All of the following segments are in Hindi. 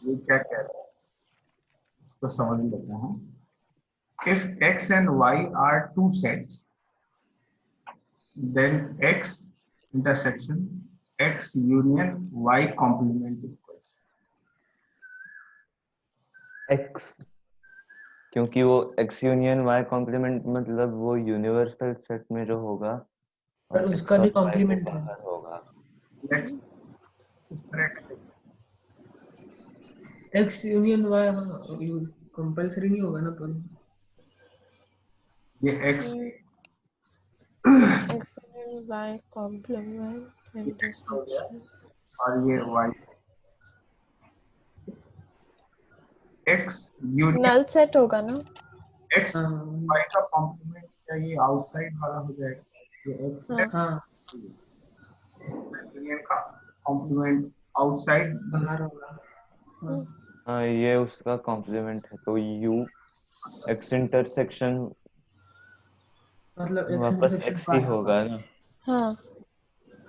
ये क्या कह रहा है इसको समझ लेते हैं. If x and y are two sets, then x intersection x union y complement equals x, क्योंकि वो x यूनियन y कॉम्प्लीमेंट मतलब वो यूनिवर्सल सेट में जो होगा पर और उसका x भी और y को कॉम्प्लीमेंट है. बाहर होगा. let's इस तरह का एक्स यूनियन वाई कंपलसरी नहीं होगा ना. पर ये x x union y complement x हो गया intersection और ये y x union null set होगा ना. x हाँ y का कॉम्प्लीमेंट क्या ये आउटसाइड वाला हो जाएगा. ये x है हाँ यूनियन का कॉम्प्लीमेंट आउटसाइड बाहर होगा. हाँ हाँ ये उसका कॉम्प्लीमेंट है तो u x इंटरसेक्शन मतलब एक्स वापस इंटरसेक्शन x ही होगा ना. हाँ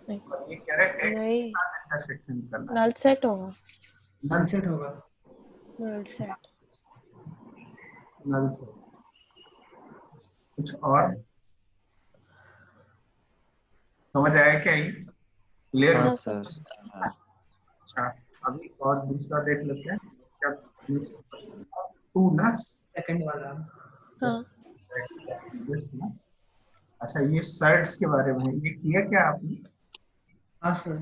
और ये कह रहे हैं x नहीं के साथ इंटरसेक्शन करना नल सेट होगा. अनसेट होगा. नल सेट नल से. कुछ और समझ आया क्या ये क्लियर. हाँ हाँ सर. सर. अच्छा अभी और दूसरा देख लेते हैं क्या. टू ना सेकंड वाला. हाँ यस ना. अच्छा ये सर्ट्स के बारे में ये किया क्या आपने. हाँ सर.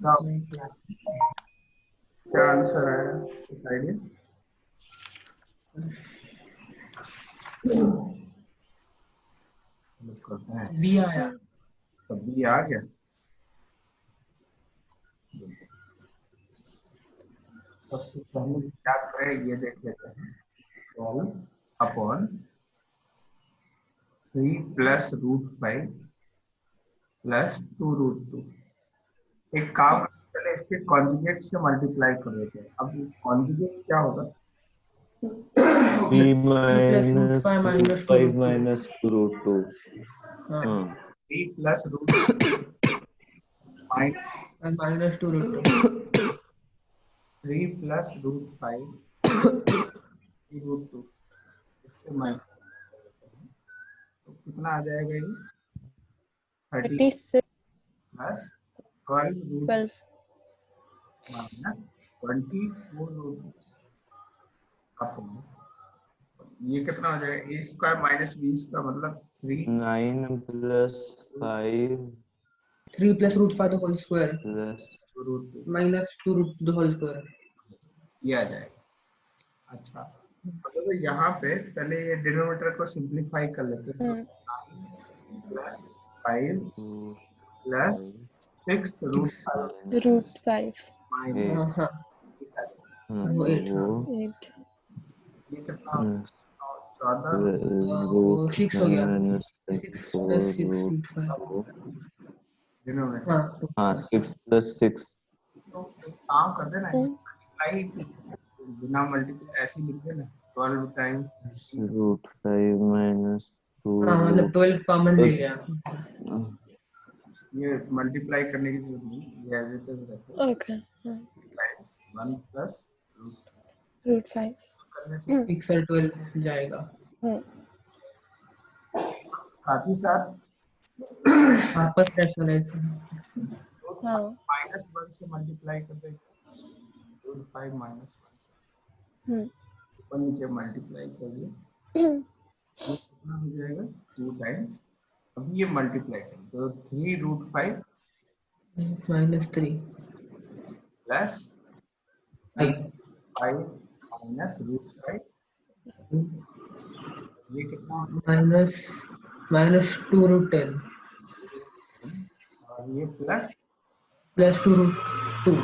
क्या नहीं किया. क्या आंसर आया कुछ आइडिया. करते हैं बी आया. तो बी आ गया. सबसे पहले क्या करें ये देख लेते हैं. 12 upon 3 plus root 5 plus 2 root 2. एक काम पहले इसके कॉन्जुगेट से मल्टीप्लाई कर देते हैं. अब कॉन्जुगेट क्या होगा. 3 minus √5 root 5 minus root 2. हाँ हाँ 3 plus root minus 2√2. 3 plus root 5 root 2 इससे मल्टीप्लाई तो कितना आ जाएगा ये 30 36 plus 12 root 12 minus 24 root upon ये कितना हो जाएगा A square minus B square मतलब 3 9 plus 5 3 plus √5 whole square plus root 2 minus 2 whole square. ये आ जाएगा. अच्छा तो यहाँ पे पहले ये डिनोमिनेटर को सिंप्लीफाई कर लेते हैं. 9 प्लस 5 2 प्लस 6 रूट 5 √5 माइनस हाँ हाँ वो 8 हाँ. 8 ये कितना 14 वो 6 हो गया. 6 प्लस 6 root √5. डिनोमिनेटर. हाँ हाँ 6 plus 6 तो एक काम कर देना मल्टीप्लाई बिना मल्टीप्लाई ऐसे लिख देना 12 टाइम्स root 5 minus 2 हाँ मतलब 12 कॉमन ले लिया. ये मल्टीप्लाई करने की जरूरत नहीं ये एज इट इज रहता है. ओके टाइम्स 1 प्लस √5 करने से 6 और 12 जाएगा. साथ ही साथ वापस रैशनलाइज. हाँ माइनस 1 से मल्टीप्लाई कर देगा रूट 5 माइनस 1 से ऊपर नीचे मल्टीप्लाई कर दिया ये कितना हो जाएगा 2 टाइम्स. अब ये मल्टीप्लाई करें तो 3 रूट 5 -3 प्लस 5 5 माइनस रूट 5 ये कितना -2√10 और ये प्लस प्लस 2√2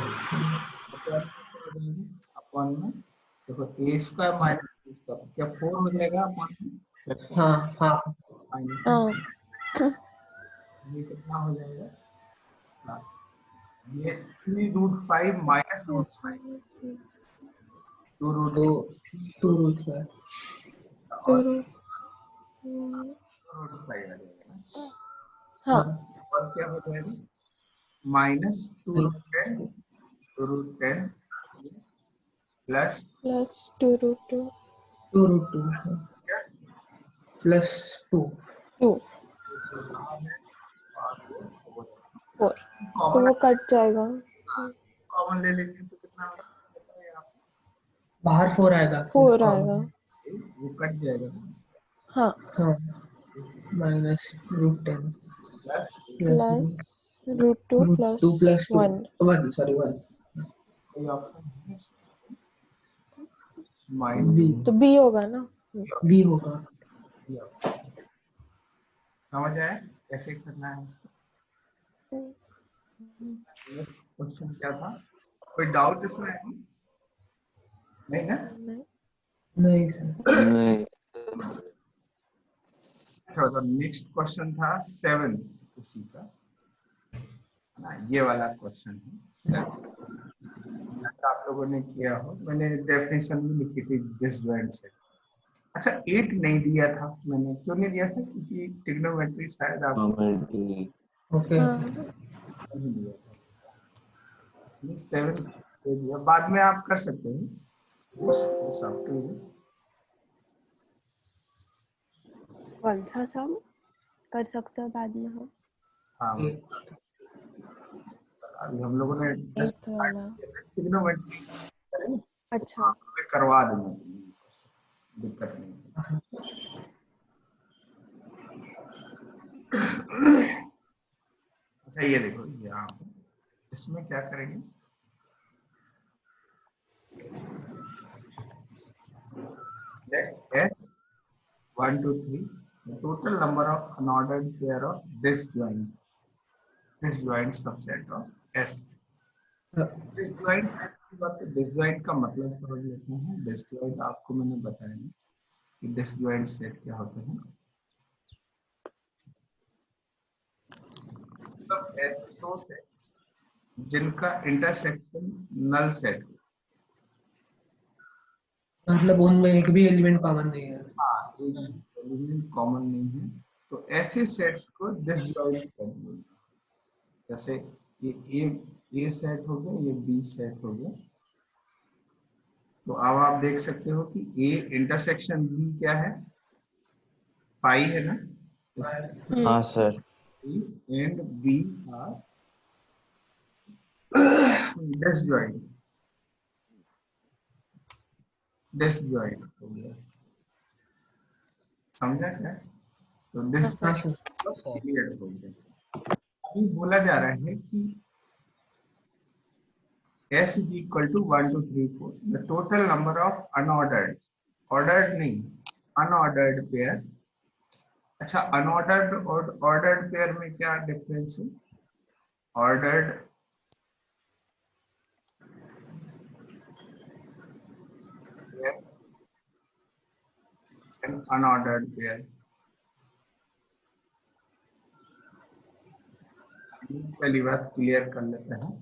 अपॉन में देखो ए स्क्वायर माइनस बी स्क्वायर क्या 4 हो जाएगा अपॉन में हाँ हाँ माइनस हाँ ये कितना हो जाएगा. हाँ, ये 3 रूट 5 माइनस रूट 2 रूट तो 2√5 और रूट 5 आ जाएगा ना. हाँ और क्या हो जाएगा minus 2 root 10 2 root 10 plus plus 2 root 2 2 root 2 plus 2 2 कहाँ है और वो 4 तो कॉमन वो कट जाएगा। कॉमन ले लेंगे तो कितना बचेगा? बाहर 4 आएगा 4 आएगा। वो कट जाएगा ना। हाँ हाँ minus root 10 plus plus root 2 root plus 2 plus 2 1 1 sorry 1 कोई ऑप्शन है इसमें? बी माइनस तो B होगा ना। बी होगा। समझ आया कैसे करना है इसको? क्वेश्चन क्या था? कोई डाउट इसमें है? नहीं ना? नहीं सर नहीं अच्छा तो नेक्स्ट क्वेश्चन था 7 किसी का ना, ये वाला क्वेश्चन है 7 आप लोगों ने किया हो। मैंने डेफिनेशन भी लिखी थी डिसजॉइंट से। अच्छा 8 नहीं दिया था मैंने, क्यों नहीं दिया था? क्योंकि ट्रिग्नोमेट्री शायद आप कॉमेडी ओके हाँ नहीं दिया था। 7 दे दिया, बाद में आप कर सकते हैं। It's up to you. कौन सा सम कर सकते हो बाद में हम? हाँ अभी हम लोगों ने 8th वाला। ट्रिग्नोमेट्री करेंगे, अच्छा मैं करवा दूंगा, दिक्कत नहीं। अच्छा ये देखो यहाँ पे इसमें क्या करेंगे, let x 1 2 3 the total number of unordered pair of disjoint subset of S. Disjoint की बात, डिसजॉइंट का मतलब समझ लेते हैं। डिसजॉइंट आपको मैंने बताया कि डिसजॉइंट सेट क्या होते हैं। तो ऐसे दो सेट जिनका इंटरसेक्शन नल सेट हो। मतलब उनमें एक भी एलिमेंट कॉमन नहीं है। हाँ एक एलिमेंट कॉमन नहीं है तो ऐसे सेट्स को डिसजॉइंट सेट बोलते हैं। जैसे ये ए सेट हो गया, ये बी सेट हो गया। तो अब आप देख सकते हो कि ए इंटरसेक्शन बी क्या है, पाई है ना। हाँ sir A and B are disjoint हो गया, समझा क्या? तो हाँ डिसजॉइंट सर क्लियर हो गया। अभी बोला जा रहा है कि S is equal to 1 2 3 4 the total number of ordered नहीं unordered pair। अच्छा अनऑर्डर्ड और ऑर्डर्ड पेयर में क्या डिफरेंस है? Ordered pair and unordered pair. पहली बात क्लियर कर लेते हैं।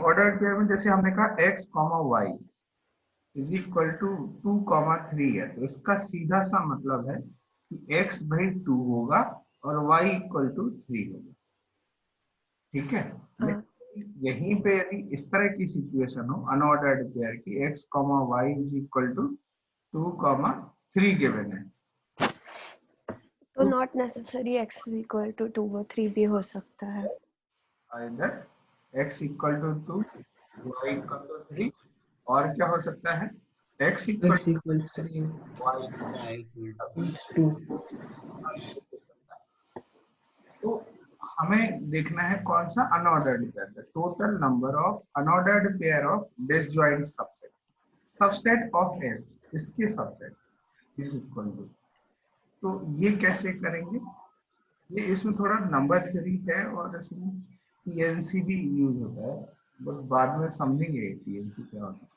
ऑर्डर्ड पेयर में जैसे हमने कहा x, y is equal to 2, 3 है, तो इसका सीधा सा मतलब है कि x भाई 2 होगा और y इक्वल टू 3 होगा। ठीक है, हाँ यहीं पे यदि इस तरह की सिचुएशन हो अनऑर्डर्ड पेयर की x, y is equal to 2, 3 given है, तो not necessary x is equal to 2 वो 3 भी हो सकता है। either x equal to 2, y equal to 3 और क्या हो सकता है x equal x equals 3 y 2 तो हमें देखना है कौन सा अनऑर्डर्ड पेयर है। Total number of unordered pair of disjoint subset, subset of S, इसके सबसेट इज इक्वल टू। तो ये कैसे करेंगे? ये इसमें थोड़ा नंबर थ्योरी है और इसमें पीएनसी भी यूज होता है, बट बाद में समझेंगे पीएनसी क्या होता है।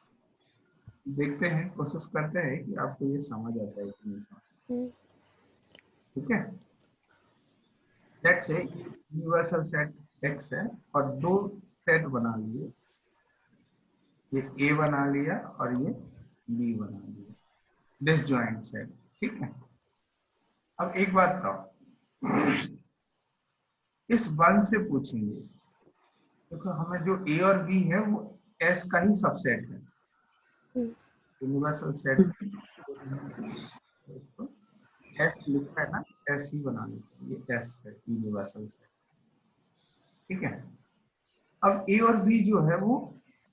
देखते हैं, कोशिश करते हैं कि आपको ये समझ आता है कि नहीं समझ। ठीक है, let's say universal set x है और दो सेट बना लिए, ये A बना लिया और ये B बना लिया, डिसजॉइंट सेट। ठीक है, अब एक बात बताओ, इस वन से पूछेंगे, देखो हमें जो A और B है वो S का ही सबसेट है, यूनिवर्सल सेट इसको एस लिखा है ना, एस ही बना लेते हैं, ये एस है यूनिवर्सल सेट। ठीक है, अब ए और बी जो है वो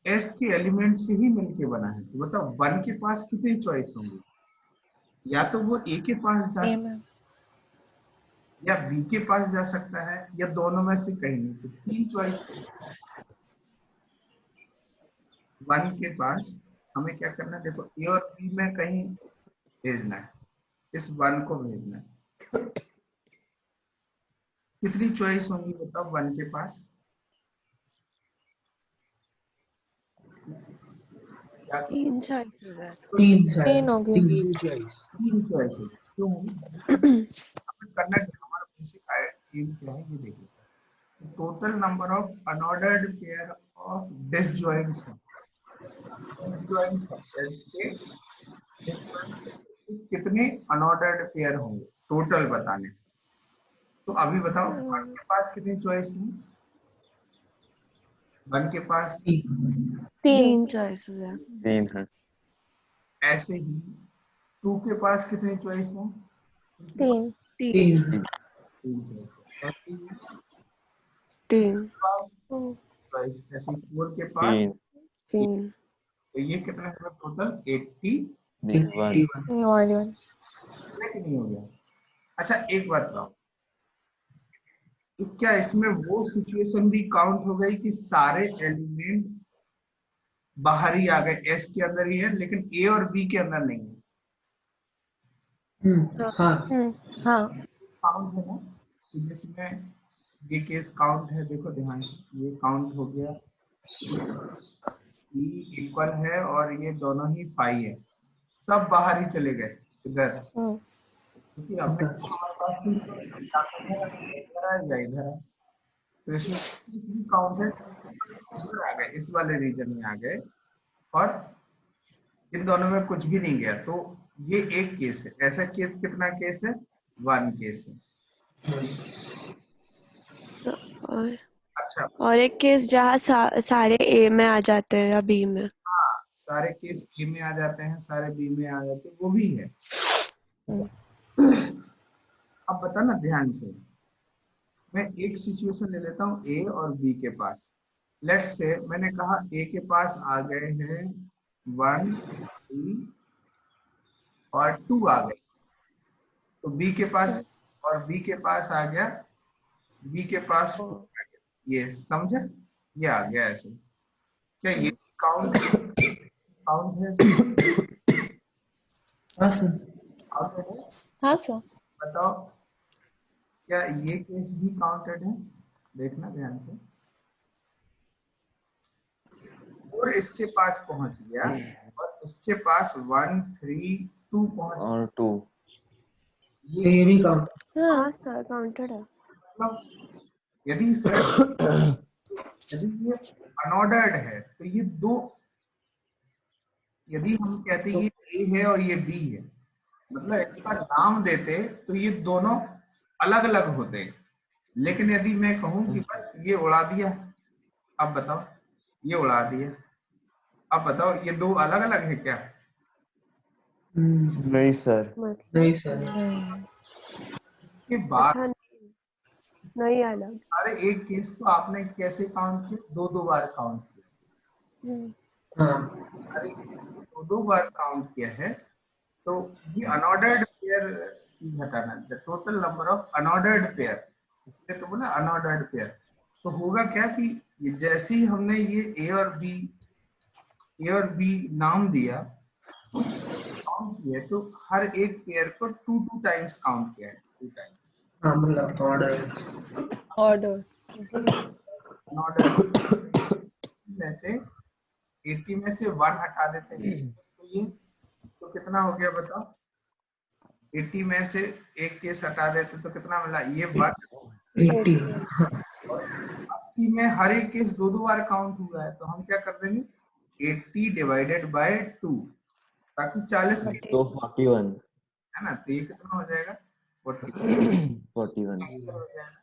एस के एलिमेंट से ही मिलके बना है। तो बताओ 1 के पास कितनी चॉइस होंगी? या तो वो ए के पास जा ए सकता में या बी के पास जा सकता है, या दोनों में से कहीं नहीं। तो 3 चॉइस 1 के पास हमें क्या करना है, देखो ए और बी में कहीं भेजना है, इस 1 को भेजना है। कितनी चॉइस होंगी बताओ 1 के पास? क्या 3 choices है। 3 हो गए। 3 चॉइस। 3 चॉइस होगी, क्यों होगी? हमें करना है, हमारा बेसिक एम क्या है ये देखिए। Total number of unordered pair of disjoints है। डिसजॉइंट्स के कितने अनऑर्डर्ड पेयर होंगे टोटल बताने। तो अभी बताओ 1 के पास कितनी चॉइस है? 1 के पास 3 choices है। 3 है। ऐसे ही 2 के पास कितनी चॉइस है? 3 3 3 चॉइस है। ऐसे ही 3 पास चॉइस, ऐसे ही 4 के पास 3 3 तो ये कितना है टोटल? 80 1 1 कि नहीं हो गया? अच्छा एक बात बताओ, क्या इसमें वो सिचुएशन भी काउंट हो गई कि सारे एलिमेंट बाहर ही आ गए, एस के अंदर ही है लेकिन ए और बी के अंदर नहीं है? हाँ हाँ काउंट है ना, कि जिसमें ये केस काउंट है। देखो ध्यान से, ये काउंट हो गया, ई इक्वल है और ये दोनों ही फाई है, सब बाहर ही चले गए इधर, क्योंकि हमने हमारे पास तीन इधर है या इधर है। तो इसमें काउंट है, इधर आ गए, इस वाले रीजन में आ गए और इन दोनों में कुछ भी नहीं गया। तो ये एक केस है। ऐसा केस कितना केस है? 1 केस है। और अच्छा एक केस जहाँ सारे ए में आ जाते हैं या बी में। हाँ, सारे केस ए में आ जाते हैं, सारे बी में आ जाते हैं, वो भी है। अब बता ना ध्यान से, मैं एक सिचुएशन ले लेता हूँ ए और बी के पास। लेट्स से मैंने कहा ए के पास आ गए हैं 1 3 और 2 आ गए, तो बी के पास, और बी के पास आ गया, बी के पास 4 आ गया। ये समझे? ये आ गया ऐसे। क्या ये काउंट काउंट है? हाँ सर। काउंटेड है? हाँ सर बताओ क्या ये केस भी काउंटेड है? देखना ध्यान से। और इसके पास पहुंच गया और इसके पास 1 3 2 पहुंच गया। और 2 ये भी काउंट। हाँ हाँ सर काउंटेड है। मतलब यदि सर यदि ये अनऑर्डर्ड है तो ये दो, यदि हम कहते ये ए है और ये बी है, मतलब इसका नाम देते तो ये दोनों अलग अलग होते। लेकिन यदि मैं कहूं कि बस ये उड़ा दिया, अब बताओ ये उड़ा दिया, अब बताओ ये दो अलग अलग है क्या? नहीं सर। मतलब नहीं सर। इसके बाद अच्छा नहीं अलग। सारे एक केस को आपने कैसे काउंट किया? दो दो बार काउंट किया। हाँ अरे दो दो बार काउंट किया है, तो ये अनऑर्डर्ड पेयर चीज हटाना, the total number of unordered pair, इसलिए तो बोला अनऑर्डर्ड पेयर। तो होगा क्या कि ये जैसे ही हमने ये ए और बी नाम दिया, काउंट किया, तो हर एक पेयर को 2 2 टाइम्स काउंट किया है, 2 टाइम्स। हाँ मतलब ऑर्डर। ऑर्डर अनऑर्डर्ड में से 80 में से 1 हटा देते हैं, तो ये तो कितना हो गया बताओ? 80 में से एक केस हटा देते तो कितना मिला? ये 1। 80। 80 में हर एक केस दो दो बार काउंट हुआ है, तो हम क्या कर देंगे 80 डिवाइडेड बाय 2, ताकि 40 के तो 41 है ना, तो ये कितना हो जाएगा? 40 41 हो जाएगा।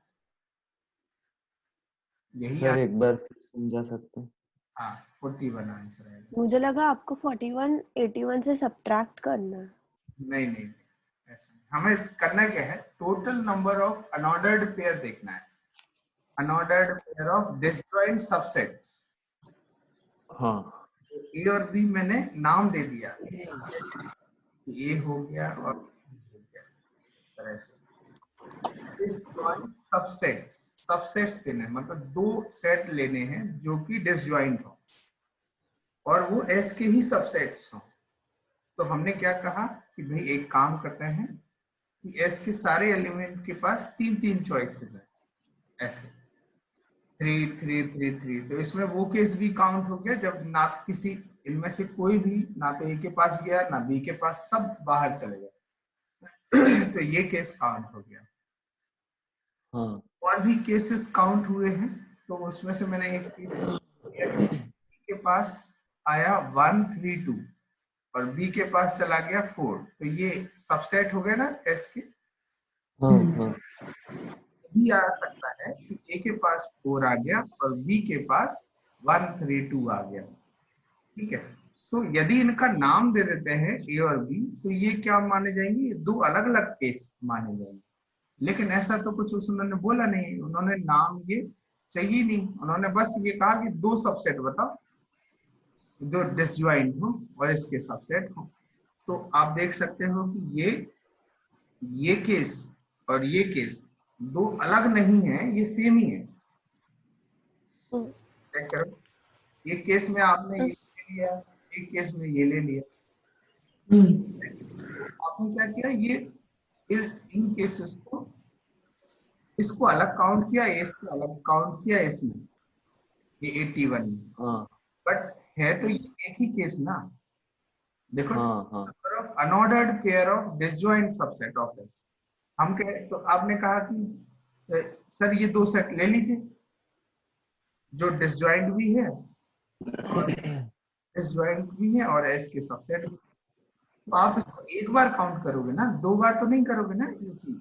यही सर एक बार फिर समझा सकते हैं? हाँ 41 आंसर आएगा। मुझे लगा आपको 41 81 से सब्ट्रैक्ट करना है। नहीं नहीं ऐसा नहीं, हमें करना क्या है, total number of unordered pair देखना है, unordered pair of disjoint subsets. हाँ ए और बी मैंने नाम दे दिया, ए हो गया और B हो गया, इस तरह से डिसजॉइंट सबसेट्स, सबसेट्स देने हैं, मतलब दो सेट लेने हैं जो कि डिसजॉइंट हो और वो एस के ही सबसेट्स हो। तो हमने क्या कहा कि भाई एक काम करते हैं कि एस के सारे एलिमेंट के पास तीन तीन चॉइसेस है, ऐसे 3 3 3 3। तो इसमें वो केस भी काउंट हो गया जब ना किसी इनमें से कोई भी ना तो ए के पास गया ना बी के पास, सब बाहर चले गए। तो ये केस काउंट हो गया। हाँ और भी केसेस काउंट हुए हैं, तो उसमें से मैंने एक केस के पास आया 1 3 2 और बी के पास चला गया 4, तो ये सबसेट हो गया ना एस के। हाँ हाँ भी आ सकता है कि ए के पास 4 आ गया और बी के पास 1 3 2 आ गया, ठीक है। तो यदि इनका नाम दे देते हैं ए और बी, तो ये क्या माने जाएंगे, ये दो अलग अलग केस माने जाएंगे। लेकिन ऐसा तो कुछ उन्होंने बोला नहीं, उन्होंने नाम ये चाहिए नहीं, उन्होंने बस ये कहा कि दो सबसेट बताओ जो डिसजॉइंट हो और इसके सबसेट हो। तो आप देख सकते हो कि ये केस और ये केस दो अलग नहीं है, ये सेम ही है। चेक करो, एक केस में आपने ये ले लिया, एक केस में ये ले लिया। तो आपने क्या किया, ये इन केसेस को, इसको अलग काउंट किया, इसको अलग काउंट किया, इसमें ये 81 में, हाँ बट है तो ये एक ही केस ना। देखो, हाँ हाँ unordered pair of disjoint subset of S. हम कहे तो आपने कहा कि सर ये दो सेट ले लीजिए जो डिसजॉइंट भी है और डिसजॉइंट भी है और एस के सबसेट भी। तो आप इसको एक बार काउंट करोगे ना, दो बार तो नहीं करोगे ना ये चीज।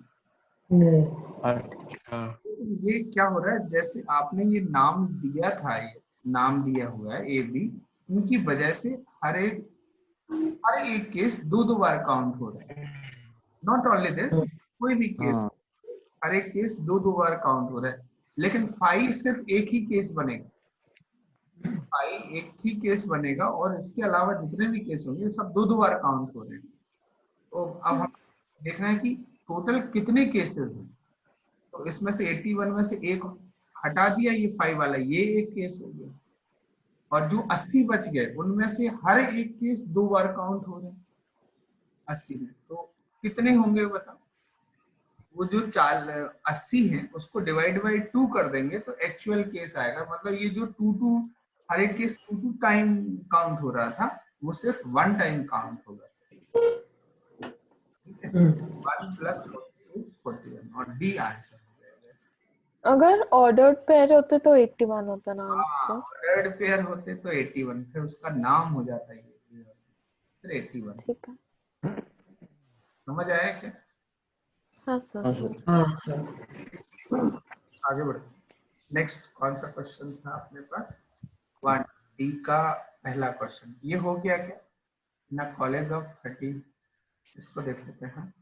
अच्छा ये क्या हो रहा है, जैसे आपने ये नाम दिया था, ये नाम दिया हुआ है ए बी, उनकी वजह से हर एक केस दो दो बार काउंट हो रहा है। नॉट ओनली दिस, कोई भी केस, हाँ हर एक केस दो दो बार काउंट हो रहा है। लेकिन फाई सिर्फ एक ही केस बनेगा, फाई एक ही केस बनेगा और इसके अलावा जितने भी केस होंगे सब दो दो बार काउंट हो रहे हैं। तो अब हम देखना है कि टोटल कितने केसेस हैं। तो इसमें से 81 में से एक हटा दिया, ये 5 वाला, ये एक केस हो गया, और जो 80 बच गए उनमें से हर एक केस दो बार काउंट हो रहे हैं 80 में। तो कितने होंगे बताओ, वो जो 80 है उसको डिवाइड बाई 2 कर देंगे तो एक्चुअल केस आएगा। मतलब ये जो 2 हर एक केस 2 टाइम काउंट हो रहा था, वो सिर्फ 1 टाइम काउंट होगा, ठीक है। 1 + 40 = 41 और डी आंसर हो जाएगा। अगर ऑर्डर्ड पेयर होते तो 81 होता ना आंसर। ऑर्डर्ड पेयर होते तो 81, फिर उसका नाम हो जाता है ये, फिर 81। ठीक है। समझ आया क्या? हाँ सर। हाँ सर आगे बढ़ो। नेक्स्ट कौन सा क्वेश्चन था अपने पास? 1D का पहला क्वेश्चन ये हो गया क्या ना, कॉलेज ऑफ 30, इसको देख लेते हैं।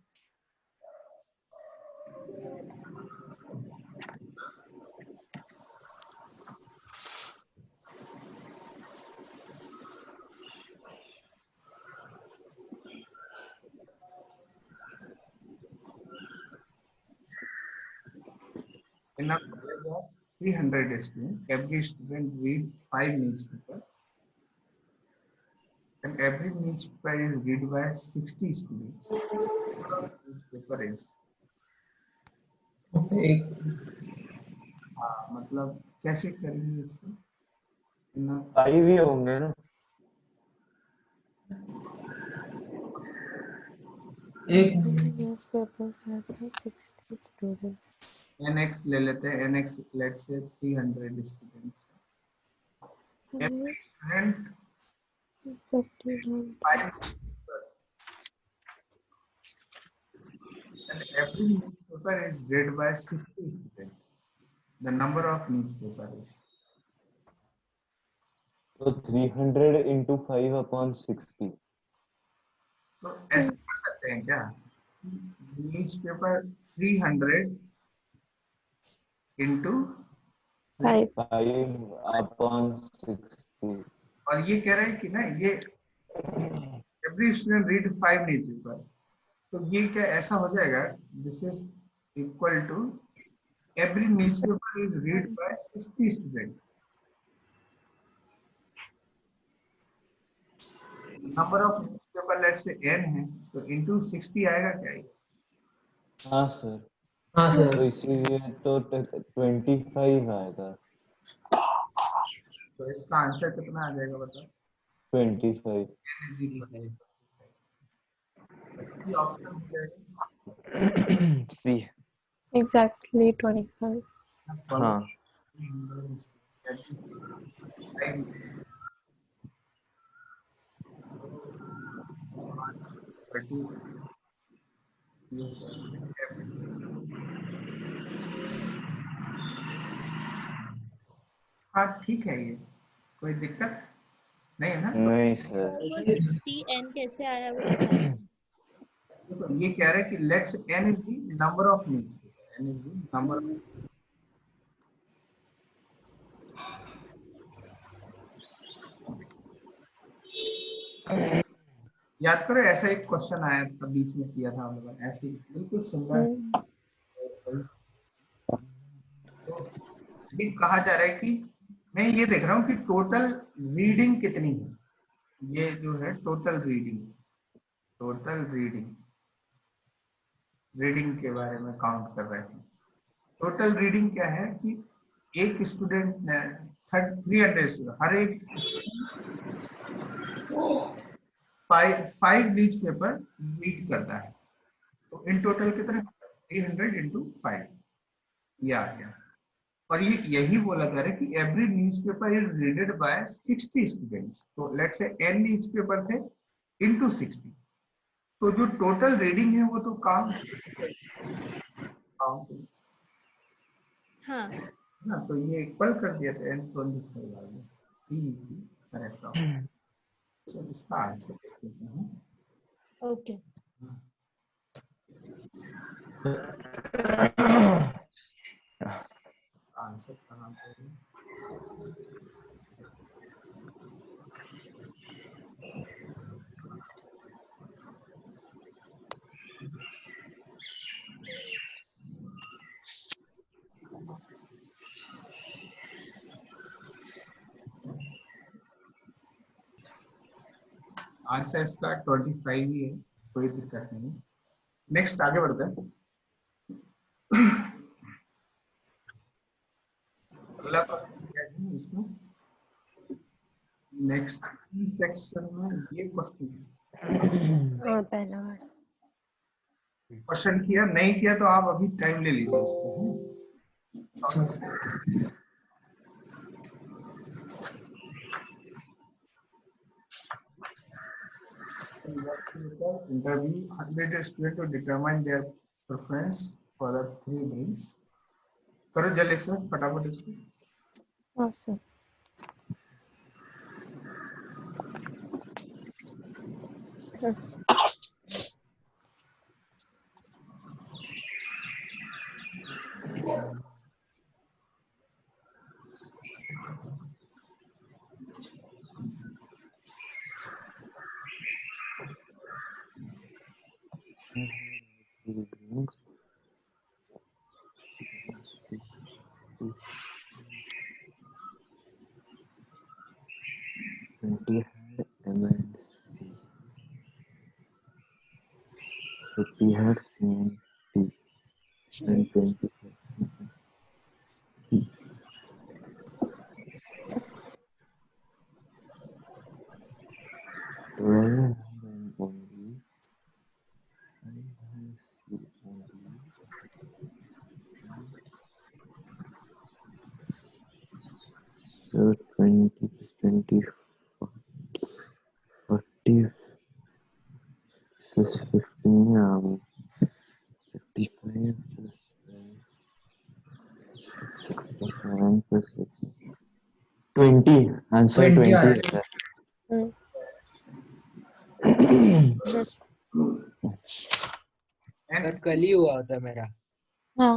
In a college of 300 students, every student read 5 newspapers, and every newspaper is read by 60 students. Newspaper is मतलब कैसे करेंगे इसको? आई भी होंगे ना, न्यूज़पेपर्स में 60 स्टूडेंट। NX ले लेते हैं, NX let's say 300 students. Every student 51 5 newspapers, and every newspaper is read by 60 students. The number of newspapers is तो 300 into 5/60। तो ऐसा कर सकते हैं क्या, न्यूज़पेपर 300 into 5 5/60। और ये कह रहे हैं कि ना ये एवरी स्टूडेंट रीड 5 न्यूज़पेपर, तो ये क्या ऐसा हो जाएगा, this is equal to every newspaper is read by 60 students. Number of newspaper let's say n है, तो into 60 आएगा क्या ये? हाँ सर, हाँ तो सर। इसीलिए तो 25 आएगा। तो इसका आंसर कितना आ जाएगा बताओ? 25। ऑप्शन हो जाएगा सी। Exactly 25. हाँ। हाँ ठीक है, ये कोई दिक्कत नहीं है ना। नहीं सर, वो 60n कैसे आया वो बता दीजिए। देखो ये कह रहे हैं कि let's n is the number of news, n is the number of, याद करो ऐसा एक क्वेश्चन आया था बीच में, किया था हम लोगों ने ऐसे ही बिल्कुल सिमिलर। तो ये कहा जा रहा है कि मैं ये देख रहा हूँ कि टोटल रीडिंग कितनी है, ये जो है टोटल रीडिंग के बारे में काउंट कर रहे हैं। टोटल रीडिंग क्या है कि एक स्टूडेंट ने 300 हर एक 5 न्यूज़पेपर रीड करता है, तो इन टोटल कितने 300 into 5 ये आ गया। और ये यही बोला जा रहा है कि every newspaper is readed by 60 students, तो लेट्स से n न्यूज़पेपर थे into 60, तो जो टोटल रीडिंग है वो तो काउंट हाँ ना, तो ये इक्वल कर दिया था n 25 वाले, करेक्ट। तो इसका आंसर देख लेते हैं। ओके। आंसर कहाँ पे है? आंसर इसका 25 ही है, कोई दिक्कत नहीं। नेक्स्ट आगे बढ़ते हैं। अगला क्वेश्चन क्या है इसमें, नेक्स्ट सेक्शन में ये क्वेश्चन हाँ पहला बार क्वेश्चन किया नहीं किया तो आप अभी टाइम ले लीजिए इसको। Interview 100 students to determine their preference for the 3 drinks. करो जल्दी से फटाफट इसको। Awesome. He had seen tea and 25. Rather than only, I have seen only. So 20 plus 20, 40 plus 15, 55 plus 5, 67 plus 6, 20 answer 20 आ 20 रहा है है। सर। And सर कल ही हुआ होता मेरा। हाँ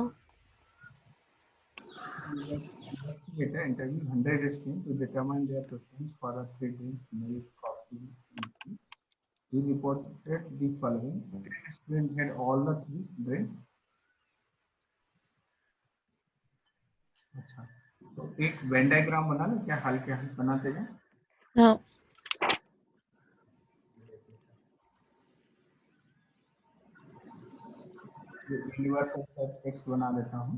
investigator interviewed 100 students to determine their preference for a three drink milk, coffee, and tea. He reported the following: 10 students had all the three drinks. अच्छा, तो एक वेन डायग्राम बना लो क्या, हल्के हल्के बनाते जाए। हाँ यूनिवर्सल सेट एक्स बना देता हूँ,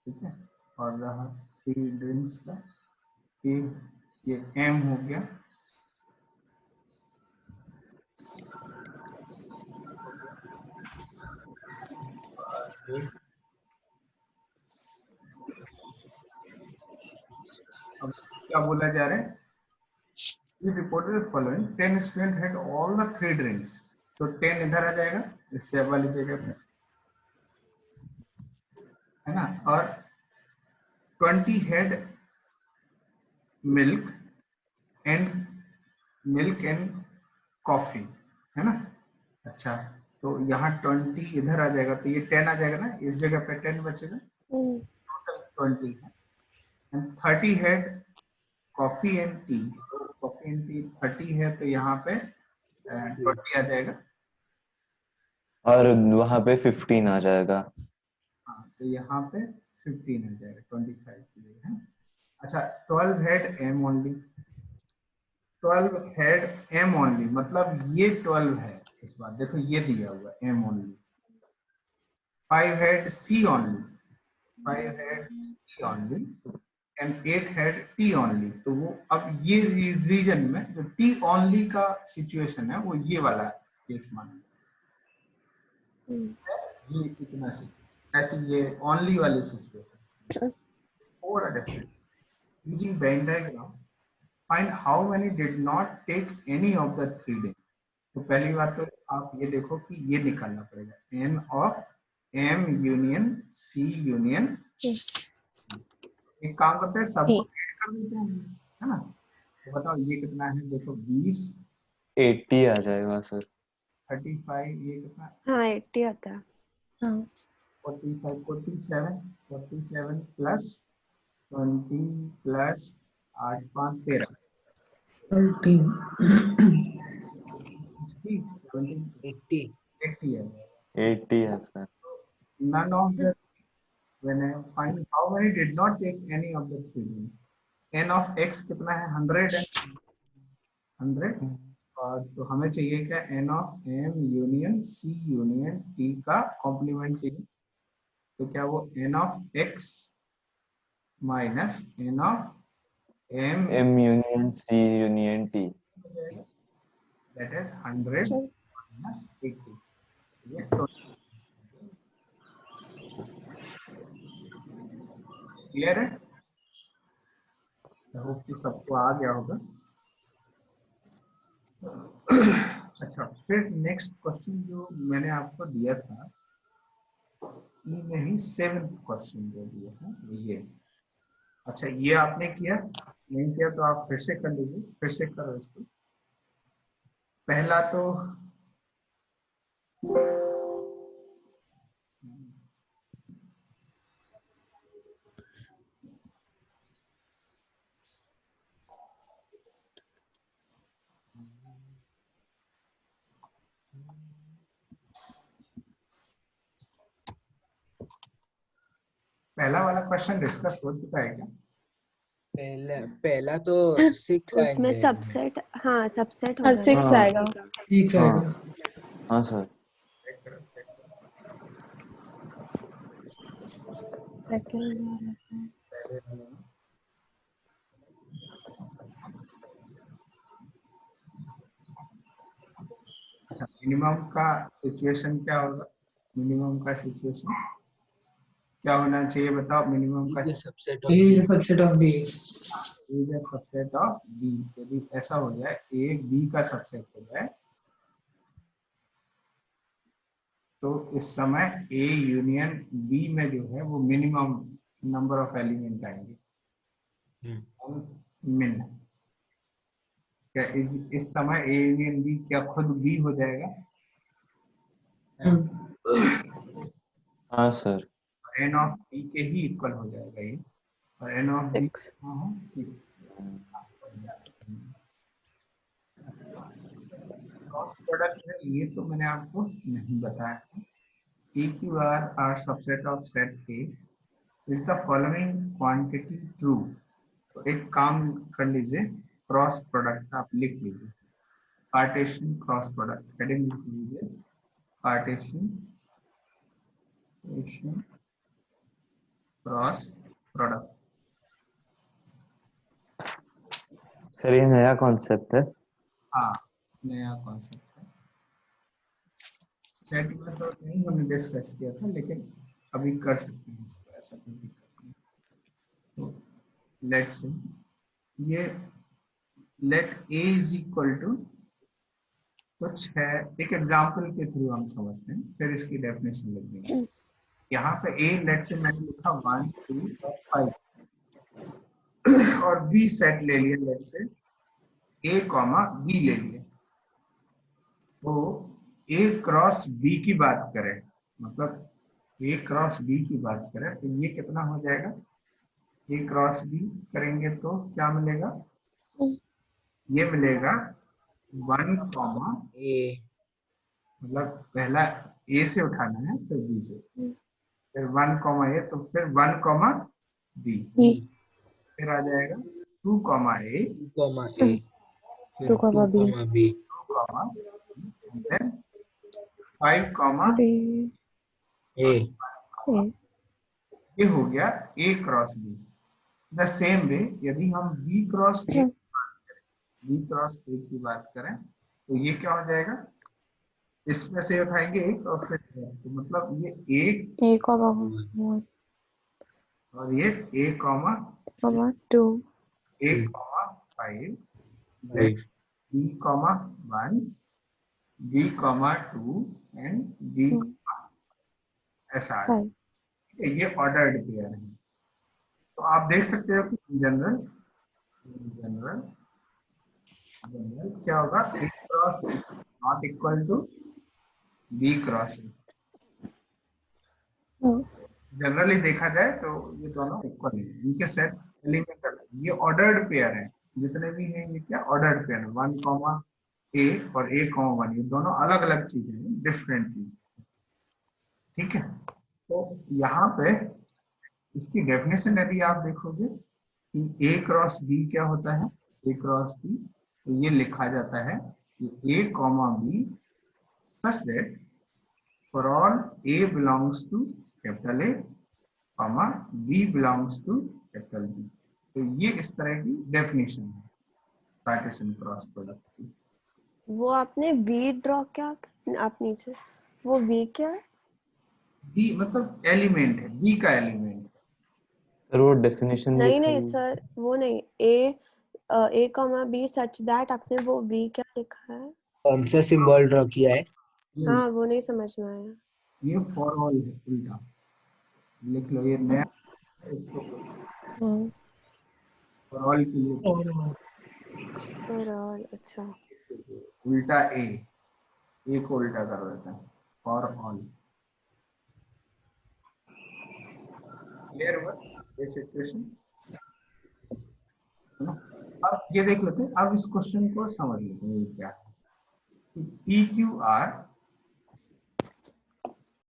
ठीक है, और रहा थ्री ड्रिंक्स का ये एम हो गया, अब क्या बोला जा रहा है, he reported the following: 10 students had all the three drinks. तो 10 इधर आ जाएगा इस वाली जगह पे, है ना, और 20 had milk and coffee, है ना। अच्छा, तो यहाँ 20 इधर आ जाएगा तो ये 10 आ जाएगा ना, इस जगह पे 10 बचेगा, टोटल 20 है। And 30 had coffee and T, तो कॉफी एंड टी 30 है तो यहाँ पे 20 आ जाएगा, और वहां पे 15 आ जाएगा। हाँ तो यहाँ पे 15 आ जाएगा 25 के लिए, है। अच्छा, 12 had m only, 12 had m only मतलब ये 12 है, इस बार देखो ये दिया हुआ m only। 5 had c only, 5 had c only and 8 had t only। तो वो अब ये रीजन में जो t only का सिचुएशन है वो ये वाला केस माना, ये इतना सिचुएशन, ऐसे ये ओनली वाली सिचुएशन और different. Using Venn diagram find how many did not take any of the three day. तो पहली बात तो आप ये देखो कि ये निकालना पड़ेगा, n of m union c union, एक काम करते हैं सबको ऐड कर देते हैं, है ना। तो बताओ ये कितना है, देखो 20 80 आ जाएगा सर। 35 ये कितना, हाँ 80 आता है। हाँ 45 47 प्लस 20 प्लस 8 5 13 13 80 80 है। 80 है sir. None of the, when I find how many did not take any of the three, n of x कितना है 100 है 100, और तो हमें चाहिए क्या, n of m union c union t का कॉम्प्लीमेंट चाहिए, तो क्या वो n of x minus n of m union C union T, that is 100 minus 80, ये क्लियर है। आई होप कि सबको आ गया होगा। अच्छा, फिर नेक्स्ट क्वेश्चन जो मैंने आपको दिया था, ई में ही 7th क्वेश्चन जो दिया है वो ये। अच्छा, ये आपने किया, नहीं किया तो आप फिर से कर लीजिए, फिर से करो इसको। पहला तो पहला वाला क्वेश्चन डिस्कस हो चुका है क्या? पहला तो 6 उसमें आएंगे। सबसेट, हाँ सबसेट हाँ होगा 6 ना। आएगा। ठीक हाँ आएगा। हाँ सर। चेक करो, चेक करो। सेकंड वाला है। पहले वाला ना। अच्छा, मिनिमम का सिचुएशन क्या होगा, मिनिमम का सिचुएशन क्या होना चाहिए बताओ, मिनिमम का is a subset of A B. is a subset of B। Is a subset of B. यदि ऐसा हो जाए ए बी का सबसेट हो जाए तो इस समय ए यूनियन बी में जो है वो मिनिमम नंबर ऑफ एलिमेंट आएंगे। मिन। क्या इस समय ए यूनियन बी क्या खुद बी हो जाएगा? हाँ सर। एन ऑफ बी के ही इक्वल हो जाएगा ये, और N of B 6 cross product है ये तो मैंने आपको नहीं बताया। PQR are subset of set A. Is the following quantity true? तो एक काम कर लीजिए, क्रॉस प्रोडक्ट आप लिख लीजिए, कार्टेशियन क्रॉस प्रोडक्ट हेडिंग लिख लीजिए, कार्टेशियन क्रॉस प्रोडक्ट। सर ये नया कॉन्सेप्ट है। हाँ नया कॉन्सेप्ट है, सेट में तो नहीं हमने डिस्कस किया था, लेकिन अभी कर सकते हैं इसको, ऐसा कोई दिक्कत नहीं। तो लेट्स ये let A is equal to कुछ है, एक एग्जांपल के थ्रू हम समझते हैं, फिर इसकी डेफिनेशन लिख देंगे। यहाँ पे ए लेट से मैंने लिखा 1 2 और 5 और बी सेट ले लिया, लेट से ए कॉमा बी ले लिया। तो ए क्रॉस बी की बात करें, मतलब ए क्रॉस बी की बात करें तो ये कितना हो जाएगा? ए क्रॉस बी करेंगे तो क्या मिलेगा? ये मिलेगा 1 कॉमा ए, मतलब पहला ए से उठाना है फिर बी से, फिर 1 कॉमा ए, तो फिर 1 कॉमा बी, फिर आ जाएगा 2 कॉमा ए, 2 कॉमा ए, फिर 2 2 comma B, comma B, 2 comma then 5 comma A. ये हो गया A cross B. The same way यदि हम बी क्रॉस ए की बात करें तो ये क्या हो जाएगा? इसमें से उठाएंगे एक और फिर तो मतलब ये एक A कॉमा 1 और ये A comma comma 2 A comma 5, 5, B comma 1, B comma 2 and B ऐसा है। 5 ये ऑर्डर्ड पेयर है। तो आप देख सकते हो कि जनरल क्या होगा? A cross not equal to B cross. Generally देखा जाए तो ये दोनों इक्वल है, इनके सेट एलिमेंट, ये ऑर्डर्ड पेयर है, जितने भी हैं ये क्या ऑर्डर्ड पेयर है। 1 कॉमा ए और ए कॉमा 1 ये दोनों अलग अलग चीजें हैं, डिफरेंट चीज। ठीक है, तो यहाँ पे इसकी डेफिनेशन यदि आप देखोगे कि ए क्रॉस बी क्या होता है, ए क्रॉस बी, तो ये लिखा जाता है कि A comma B such that for all A belongs to capital A comma B belongs to capital B. तो ये इस तरह की डेफिनेशन है कार्टेशियन क्रॉस प्रोडक्ट की। वो आपने वी ड्रॉ क्या आप नीचे, वो वी क्या है? बी मतलब एलिमेंट है, बी का एलिमेंट है। सर वो डेफिनेशन नहीं सर, वो नहीं, ए कॉमा बी सच दैट, आपने वो वी क्या लिखा है? कौन सा सिंबल ड्रॉ किया है? हाँ वो नहीं समझ में आया। ये फॉर ऑल है, उल्टा लिख लो, ये नया इसको फॉर ऑल के लिए फॉर ऑल, अच्छा उल्टा ए को उल्टा कर देते हैं, फॉर ऑल। क्लियर हुआ ये सिचुएशन? अब ये देख लेते हैं, अब इस क्वेश्चन को समझ लेते हैं ये क्या है। PQR